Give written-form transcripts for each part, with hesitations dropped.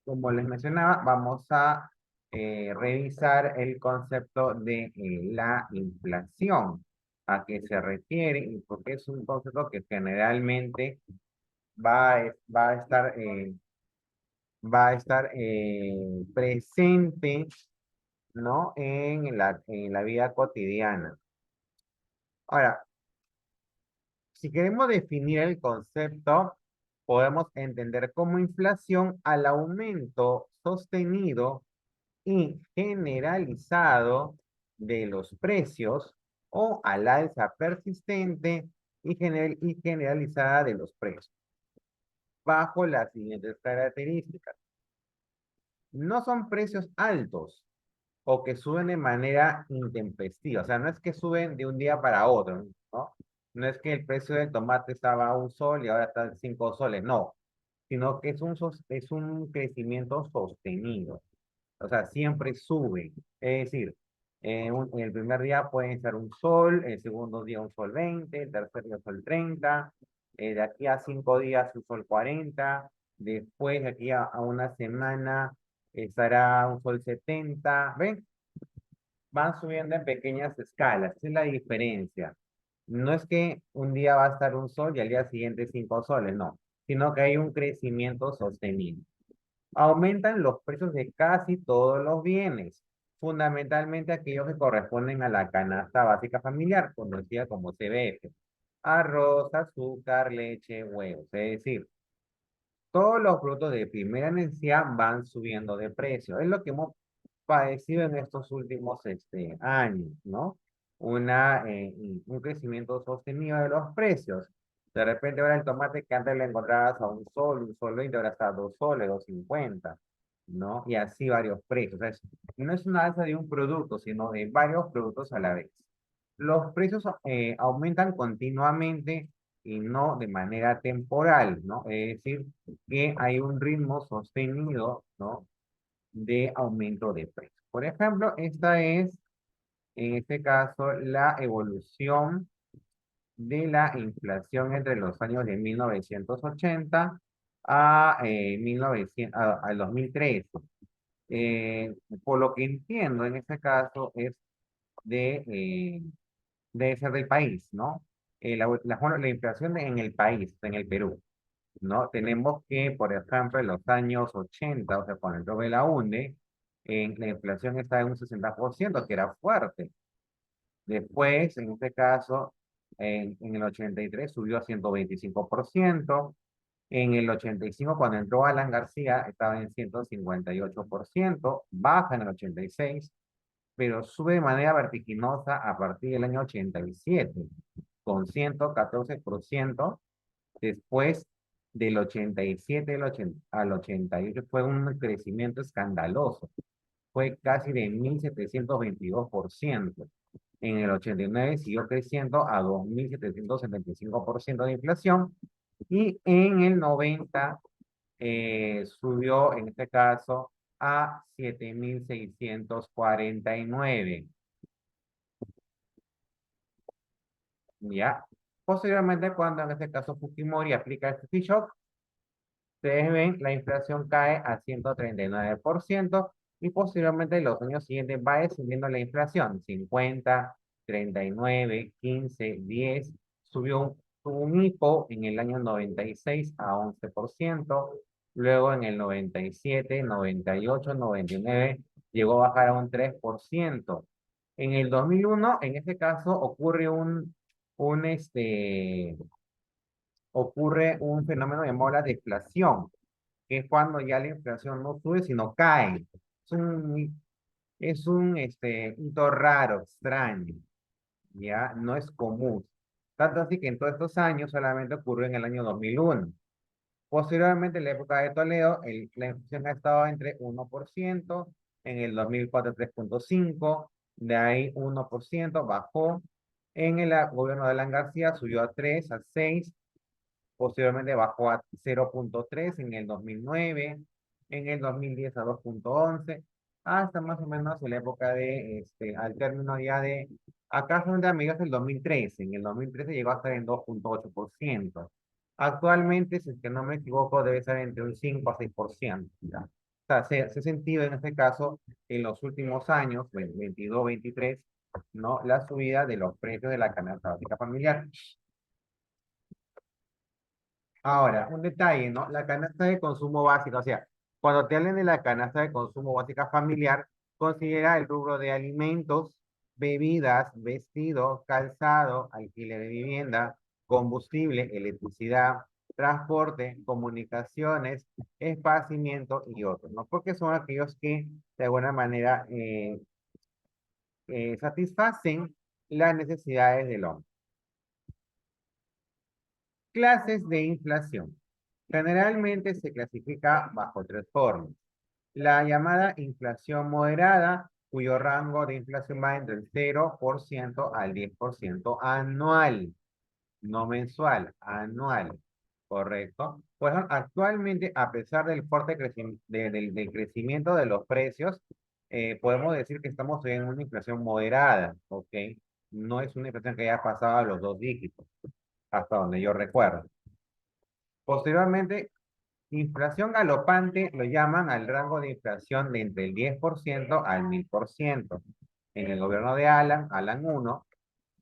como les mencionaba, vamos a revisar el concepto de la inflación. ¿A qué se refiere? Y porque es un concepto que generalmente va a estar, presente, ¿no? En la vida cotidiana. Ahora, si queremos definir el concepto, podemos entender como inflación al aumento sostenido y generalizado de los precios o al alza persistente y generalizada de los precios, bajo las siguientes características. No son precios altos o que suben de manera intempestiva, o sea, no es que suben de un día para otro, ¿no? No es que el precio del tomate estaba a 1 sol y ahora está a 5 soles, no, sino que es un crecimiento sostenido. O sea, siempre sube. Es decir, en el primer día puede ser 1 sol, el segundo día 1 sol 20, el tercer día 1 sol 30, de aquí a 5 días 1 sol 40, después de aquí a una semana estará 1 sol 70. ¿Ven? Van subiendo en pequeñas escalas. Esa es la diferencia. No es que un día va a estar 1 sol y al día siguiente 5 soles, no, sino que hay un crecimiento sostenido. Aumentan los precios de casi todos los bienes, fundamentalmente aquellos que corresponden a la canasta básica familiar, conocida como CBF. Arroz, azúcar, leche, huevos. Es decir, todos los productos de primera necesidad van subiendo de precio. Es lo que hemos padecido en estos últimos años, ¿no? Un crecimiento sostenido de los precios. De repente ahora el tomate que antes lo encontrabas a 1 sol, 1 sol 20, ahora está a 2 soles, 2,50, ¿no? Y así varios precios. O sea, no es una alza de un producto, sino de varios productos a la vez. Los precios aumentan continuamente y no de manera temporal, ¿no? Es decir, que hay un ritmo sostenido, ¿no? De aumento de precios. Por ejemplo, esta es, en este caso, la evolución de la inflación entre los años de 1980 al 2013. Por lo que entiendo, en este caso, es de, eh, debe ser del país, ¿no? Bueno, la inflación en el país, en el Perú, ¿no? Tenemos que, por ejemplo, en los años 80, o sea, cuando entró Belaúnde, la inflación estaba en un 60%, que era fuerte. Después, en este caso, en el 83 subió a 125%. En el 85, cuando entró Alan García, estaba en 158%, baja en el 86, pero sube de manera vertiginosa a partir del año 87, con 114%. Después del 87 al 88 fue un crecimiento escandaloso, fue casi de 1.722%. En el 89 siguió creciendo a 2.775% de inflación y en el 90 subió, en este caso, a 7.649. ¿Ya? Posteriormente, cuando en este caso Fujimori aplica este shock, ustedes ven, la inflación cae a 139% y posteriormente en los años siguientes va descendiendo la inflación, 50, 39, 15, 10, tuvo un hipo en el año 96 a 11%, luego en el 97, 98, 99 llegó a bajar a un 3%. En el 2001, en este caso, un, este, ocurre un fenómeno llamado la deflación, que es cuando ya la inflación no sube, sino cae. Es un hito raro, extraño, ya no es común. Tanto así que en todos estos años solamente ocurrió en el año 2001. Posteriormente, en la época de Toledo, la inflación ha estado entre 1%, en el 2004 3,5%, de ahí 1%, bajó. En el gobierno de Alan García subió a 3, a 6. Posteriormente bajó a 0,3 en el 2009, en el 2010 a 2,11, hasta más o menos en la época al término ya acá son de amigos del 2013. En el 2013 llegó a estar en 2,8%. Actualmente, si es que no me equivoco, debe estar entre un 5 a 6%. ¿Ya? sea, se ha sentido en este caso en los últimos años, 22, 23, ¿no? La subida de los precios de la canasta básica familiar. Ahora, un detalle, ¿no? La canasta de consumo básica, o sea, cuando te hablen de la canasta de consumo básica familiar, considera el rubro de alimentos, bebidas, vestido, calzado, alquiler de vivienda, combustible, electricidad, transporte, comunicaciones, esparcimiento y otros, ¿no? Porque son aquellos que de alguna manera satisfacen las necesidades del hombre. Clases de inflación. Generalmente se clasifica bajo tres formas. La llamada inflación moderada, cuyo rango de inflación va entre el 0% al 10% anual, no mensual, anual, ¿correcto? Pues actualmente, a pesar del fuerte del crecimiento de los precios, podemos decir que estamos en una inflación moderada, ¿ok? No es una inflación que haya pasado a los dos dígitos, hasta donde yo recuerdo. Posteriormente, inflación galopante lo llaman al rango de inflación de entre el 10% al 1000%. En el gobierno de Alan 1,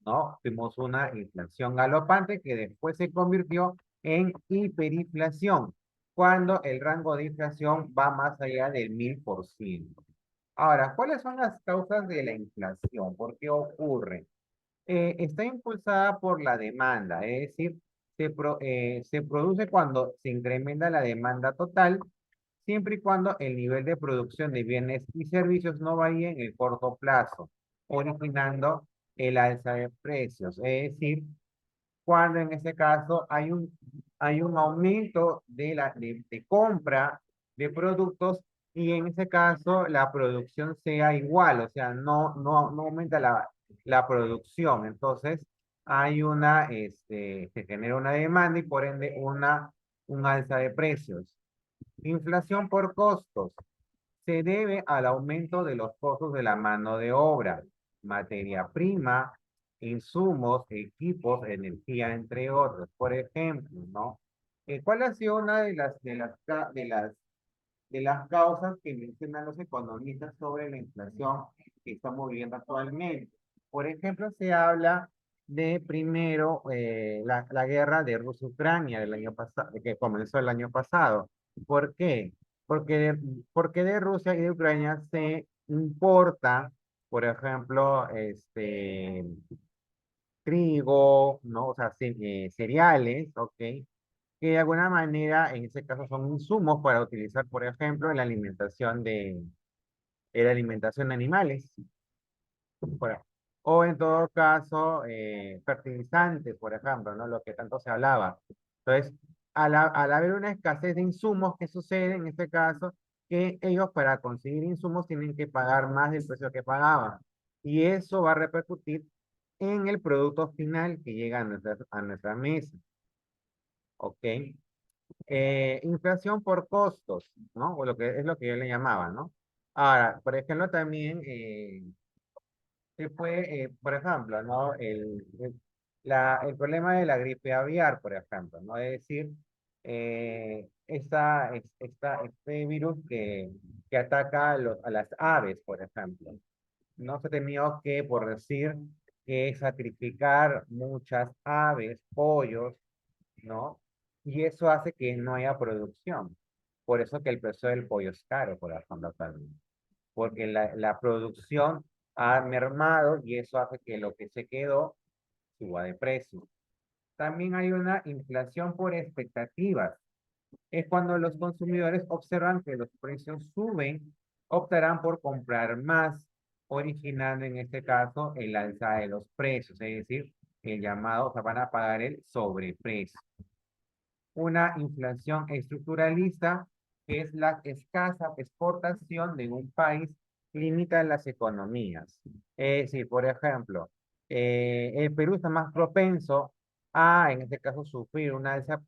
¿no? Tuvimos una inflación galopante que después se convirtió en hiperinflación, cuando el rango de inflación va más allá del 1000%. Ahora, ¿cuáles son las causas de la inflación? ¿Por qué ocurre? Está impulsada por la demanda, es decir, se produce cuando se incrementa la demanda total, siempre y cuando el nivel de producción de bienes y servicios no varíe en el corto plazo, originando el alza de precios. Es decir, cuando en este caso hay un aumento de compra de productos y en ese caso la producción sea igual, o sea, no aumenta la producción. Entonces, se genera una demanda y por ende un alza de precios. Inflación por costos se debe al aumento de los costos de la mano de obra, materia prima, insumos, equipos, energía, entre otros. Por ejemplo, ¿no? ¿Cuál ha sido una de las causas que mencionan los economistas sobre la inflación que estamos viviendo actualmente? Por ejemplo, se habla de primero la guerra de Rusia-Ucrania del año pasado, que comenzó el año pasado. ¿Por qué? Porque de Rusia y de Ucrania se importa, por ejemplo, trigo, ¿no? O sea, cereales, ¿ok? Que de alguna manera, en ese caso, son insumos para utilizar, por ejemplo, en la alimentación de animales. O en todo caso, fertilizantes, por ejemplo, ¿no? Lo que tanto se hablaba. Entonces, al haber una escasez de insumos, ¿qué sucede en este caso? Que ellos para conseguir insumos tienen que pagar más del precio que pagaban. Y eso va a repercutir en el producto final que llega a nuestra mesa. ¿Ok? Inflación por costos, ¿no? O lo que es lo que yo le llamaba, ¿no? Ahora, por ejemplo, también por ejemplo, ¿no? El problema de la gripe aviar, por ejemplo, ¿no? Es decir, este virus que ataca a las aves, por ejemplo. No se ha tenido que, por decir, que sacrificar muchas aves, pollos, ¿no? Y eso hace que no haya producción. Por eso que el precio del pollo es caro, por ejemplo, también. Porque la producción ha mermado y eso hace que lo que se quedó suba de precio. También hay una inflación por expectativas. Es cuando los consumidores observan que los precios suben, optarán por comprar más, originando en este caso el alza de los precios, es decir, el llamado, o sea, van a pagar el sobreprecio. Una inflación estructuralista, que es la escasa exportación de un país, limita las economías. Es decir, por ejemplo, el Perú está más propenso a, en este caso, sufrir una alza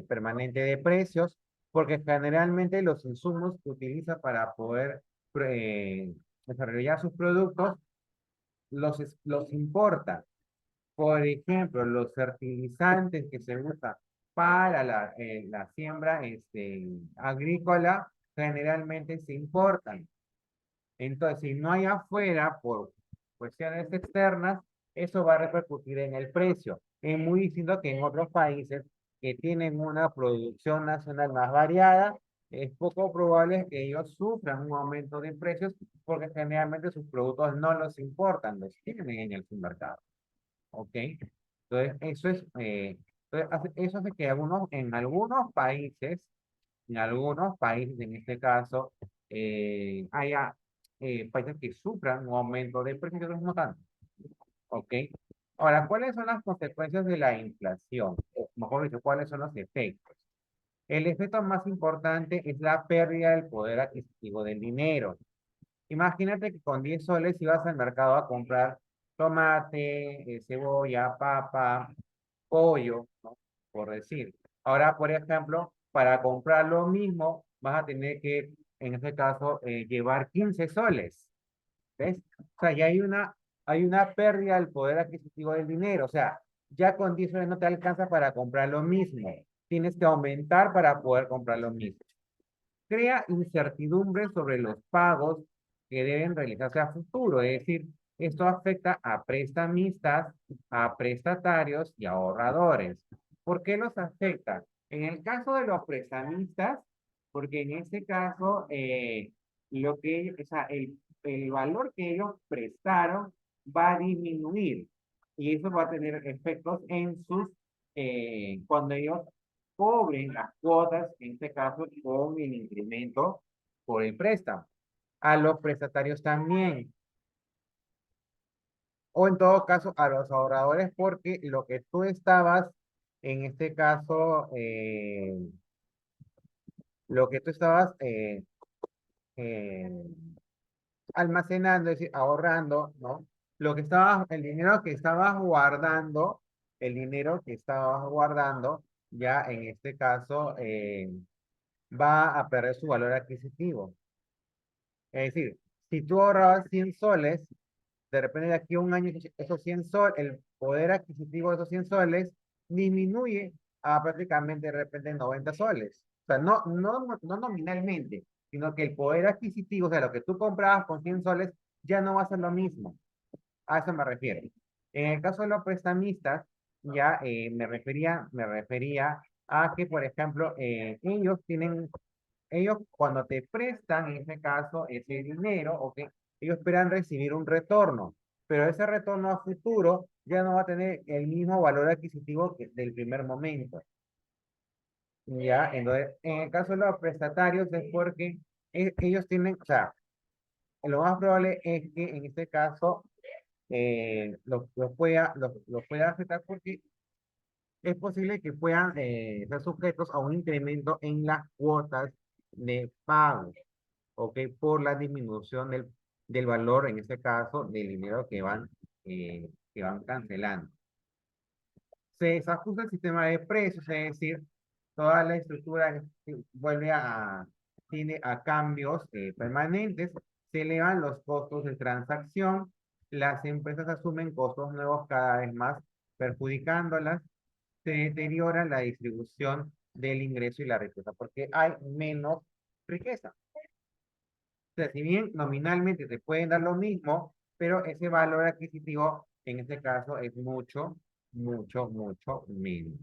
permanente de precios, porque generalmente los insumos que utiliza para poder eh, desarrollar sus productos los importa. Por ejemplo, los fertilizantes que se usan para la siembra agrícola generalmente se importan. Entonces, si no hay afuera por cuestiones externas, eso va a repercutir en el precio. Es muy distinto que en otros países que tienen una producción nacional más variada, es poco probable que ellos sufran un aumento de precios porque generalmente sus productos no los importan, los tienen en el supermercado. ¿Ok? Entonces, eso hace que en algunos países, en este caso, haya países que sufran un aumento de precios y otros no tanto. ¿Ok? Ahora, ¿cuáles son las consecuencias de la inflación? O mejor dicho, ¿cuáles son los efectos? El efecto más importante es la pérdida del poder adquisitivo del dinero. Imagínate que con 10 soles ibas al mercado a comprar tomate, cebolla, papa, pollo, ¿no? Por decir. Ahora, por ejemplo, para comprar lo mismo, vas a tener que, en este caso, llevar 15 soles. ¿Ves? O sea, ya hay una pérdida del poder adquisitivo del dinero. O sea, ya con 10 soles no te alcanza para comprar lo mismo. Tienes que aumentar para poder comprar lo mismo. Crea incertidumbre sobre los pagos que deben realizarse a futuro. Es decir, esto afecta a prestamistas, a prestatarios y a ahorradores. ¿Por qué los afecta? En el caso de los prestamistas, porque en este caso, o sea, el valor que ellos prestaron va a disminuir y eso va a tener efectos en cuando ellos cobren las cuotas, en este caso con el incremento por el préstamo. A los prestatarios también, o en todo caso a los ahorradores, porque lo que tú estabas, en este caso, lo que tú estabas eh, almacenando, es decir, ahorrando, ¿no? El dinero que estabas guardando, el dinero que estabas guardando, ya en este caso, va a perder su valor adquisitivo. Es decir, si tú ahorrabas 100 soles, de repente de aquí a un año esos 100 soles, el poder adquisitivo de esos 100 soles disminuye a prácticamente de repente 90 soles. O sea, no nominalmente, sino que el poder adquisitivo, o sea, lo que tú comprabas con 100 soles, ya no va a ser lo mismo. A eso me refiero. En el caso de los prestamistas, ya me refería a que, por ejemplo, ellos cuando te prestan, en este caso, ese dinero, ¿ok? Ellos esperan recibir un retorno, pero ese retorno a futuro ya no va a tener el mismo valor adquisitivo que del primer momento. Ya, entonces, en el caso de los prestatarios es porque ellos tienen, o sea, lo más probable es que en este caso los pueda afectar porque es posible que puedan ser sujetos a un incremento en las cuotas de pago. ¿Ok? Por la disminución del valor, en este caso, del dinero que van cancelando. Se desajusta el sistema de precios, es decir, toda la estructura tiene a cambios permanentes, se elevan los costos de transacción, las empresas asumen costos nuevos cada vez más, perjudicándolas, se deteriora la distribución del ingreso y la riqueza, porque hay menos riqueza. O sea, si bien nominalmente te pueden dar lo mismo, pero ese valor adquisitivo en este caso es mucho, mucho, mucho menos.